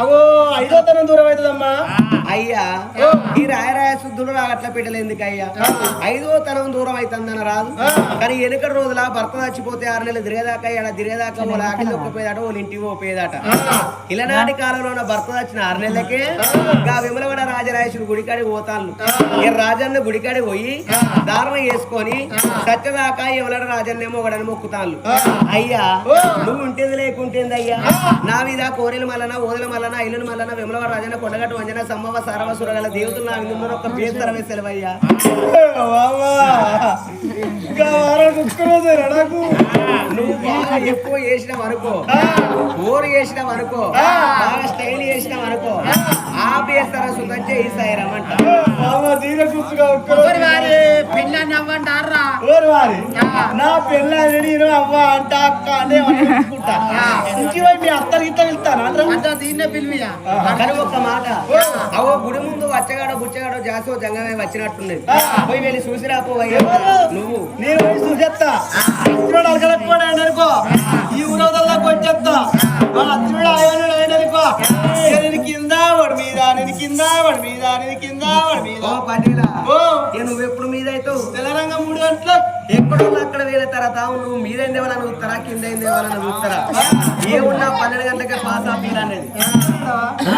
అవో ఐదో తనం దూరం అవుతుందమ్మా. అయ్యా ఈ రాయరాయ శుద్ధులు అట్లా పెట్టలేదు ఎందుకు అయ్యా? ఐదో తనం దూరం అవుతుందని రాదు కానీ వెనుకటి రోజుల భర్త చచ్చిపోతే 6 నెలలు తిరిగేదాకా ఇలా తిరిగేదాకా వాళ్ళ ఆకిలి ఒక్కపోయేదాట వాళ్ళ ఇంటికి పోయేదాట. ఇలనాటి కాలంలో ఉన్న భర్త వచ్చిన 6 నెలలకే ఇంకా విమలవాడ రాజరాజేశ్వరి గుడికాడికి పోతాను. ఈ రాజన్న గుడికాడికి పోయి దారుణ చేసుకొని సత్యదాకా ఎవలడ రాజన్నేమో ఒకడని మొక్కుతాను. అయ్యా నువ్వు ఉంటేది లేకుంటేంది అయ్యా? నా మీద కోరెల మల్లన ఓదల మల్లన ఇల్లు మల్లన విమలవాడ రాజన్న కొండగట్టు వంజన సమ్మవ సారవ సురగల దేవతలు నా విందు ఒక పేరు సెలవయ్యా. నువ్వు బాగా ఎక్కువ చేసినావు అనుకో, ఊరు చేసినావు అనుకో, బాగా స్టైల్ చేసినావు అనుకో, ఆ పేస్తర సుఖం చేయిస్తాయిరమ్మంట. నా పెళ్ళి అవ్వ అంట అక్క అంటే మీ అత్తలు గిట్ట వెళ్తాను దీన్నే పిలివియా. కానీ ఒక్క మాట, అవో గుడి ముందు వచ్చగాడో బుచ్చగాడో జాసో జంగమే వచ్చినట్టున్నది. పోయి వెళ్ళి చూసి రాపోవయ్యా. నువ్వు నేను పోయి చూసేస్తా. అనుకో ఈ ఊరవదల్లోకి వచ్చేస్తా. అత్రుడు ఆయననుకో నేను కింద వాడి మీద, నేను కింద వాడి మీద, నేను కింద వాడి మీద. నువ్వు ఎప్పుడు మీద అవుతావు? తెల్లరంగా 3 గంటలు ఎక్కడో అక్కడ వేరే తర్వాత నువ్వు మీదైంది ఎవరన్నా చూస్తారా, కింద అయింది ఎవరన్నా చూస్తారా? ఏ ఉన్నా 12 గంటలకే పాస్ ఆఫీల్ అనేది.